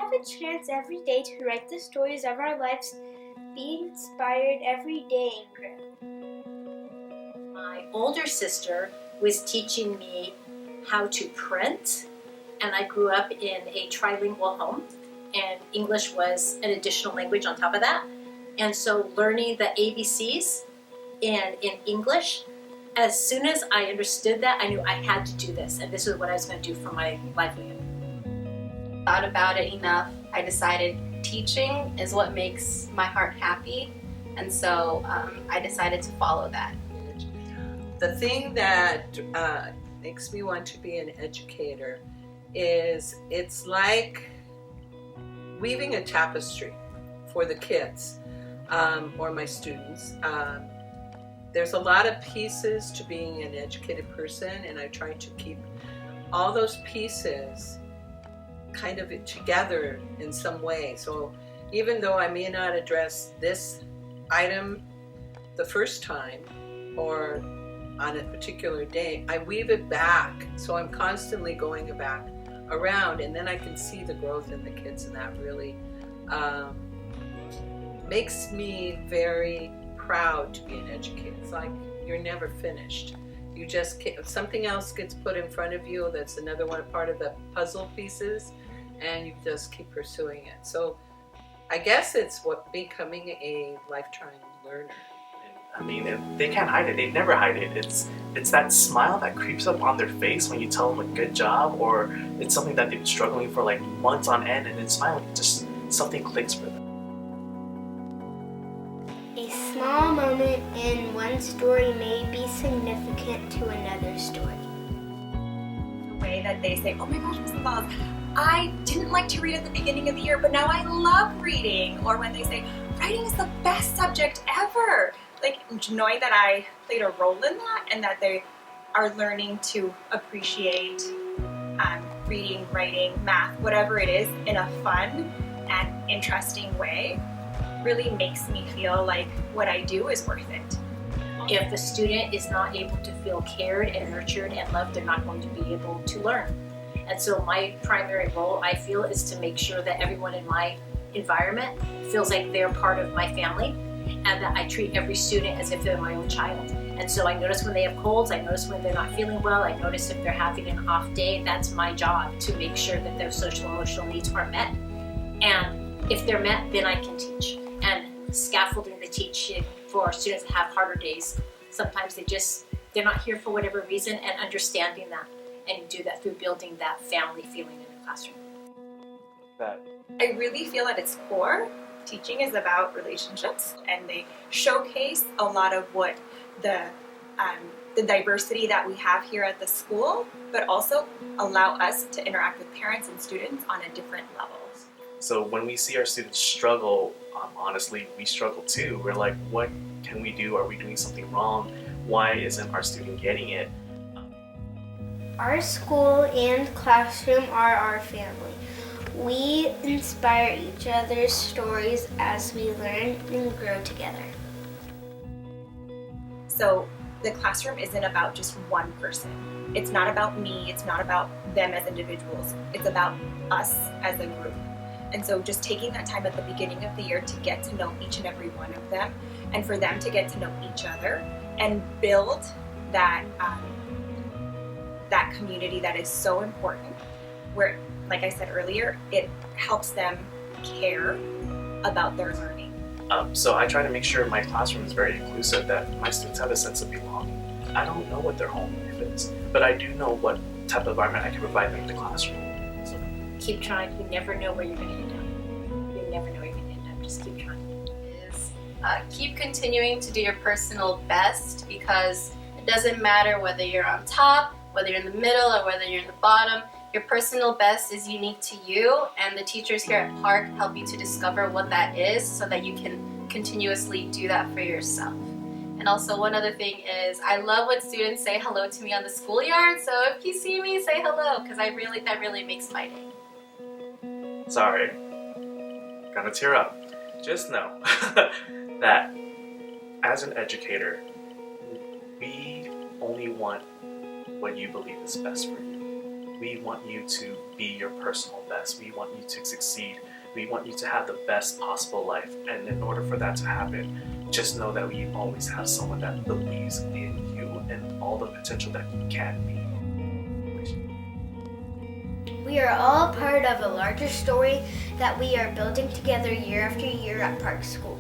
have a chance every day to write the stories of our lives, be inspired every day, and grow. My older sister was teaching me how to print, and I grew up in a trilingual home, and English was an additional language on top of that. And so learning the ABCs in English, as soon as I understood that, I knew I had to do this, and this is what I was going to do for my livelihood. Thought about it enough. I decided teaching is what makes my heart happy, and so I decided to follow that. The thing that makes me want to be an educator is it's like weaving a tapestry for the kids or my students. There's a lot of pieces to being an educated person, and I try to keep all those pieces kind of together in some way. So even though I may not address this item the first time or on a particular day, I weave it back. So I'm constantly going back around, and then I can see the growth in the kids, and that really makes me very proud to be an educator. It's like you're never finished. You just can't, if something else gets put in front of you, that's another one part of the puzzle pieces, and you just keep pursuing it. So I guess it's what becoming a lifetime learner. I mean, they can't hide it. They never hide it. It's that smile that creeps up on their face when you tell them a good job, or it's something that they've been struggling for like months on end, and then smiling, just something clicks for them. A small moment in one story may be significant to another story. The way that they say, oh my gosh, Mrs. Laws, I didn't like to read at the beginning of the year, but now I love reading. Or when they say, writing is the best subject ever. Like, knowing that I played a role in that, and that they are learning to appreciate reading, writing, math, whatever it is, in a fun and interesting way, really makes me feel like what I do is worth it. If the student is not able to feel cared and nurtured and loved, they're not going to be able to learn. And so my primary role, I feel, is to make sure that everyone in my environment feels like they're part of my family, and that I treat every student as if they're my own child. And so I notice when they have colds, I notice when they're not feeling well, I notice if they're having an off day. That's my job, to make sure that their social emotional needs are met. And if they're met, then I can teach. And scaffolding the teaching for students that have harder days. Sometimes they're not here for whatever reason, and understanding that. And you do that through building that family feeling in the classroom. I really feel at its core, teaching is about relationships, and they showcase a lot of what the diversity that we have here at the school, but also allow us to interact with parents and students on a different level. So when we see our students struggle, honestly, we struggle too. We're like, what can we do? Are we doing something wrong? Why isn't our student getting it? Our school and classroom are our family. We inspire each other's stories as we learn and grow together. So the classroom isn't about just one person. It's not about me, it's not about them as individuals. It's about us as a group. And so just taking that time at the beginning of the year to get to know each and every one of them, and for them to get to know each other and build that that community that is so important, where, like I said earlier, it helps them care about their learning. So I try to make sure my classroom is very inclusive, that my students have a sense of belonging. I don't know what their home life is, but I do know what type of environment I can provide them in the classroom. So keep trying. You never know where you're going to end up. You never know where you're going to end up. Just keep trying. Keep continuing to do your personal best, because it doesn't matter whether you're on top, whether you're in the middle, or whether you're in the bottom. Your personal best is unique to you, and the teachers here at Park help you to discover what that is so that you can continuously do that for yourself. And also, one other thing is, I love when students say hello to me on the schoolyard, so if you see me, say hello, because that really makes my day. Sorry, gonna tear up. Just know that as an educator, we only want what you believe is best for you. we want you to be your personal best. We want you to succeed. We want you to have the best possible life. And in order for that to happen, just know that we always have someone that believes in you and all the potential that you can be. We are all part of a larger story that we are building together year after year at Park School.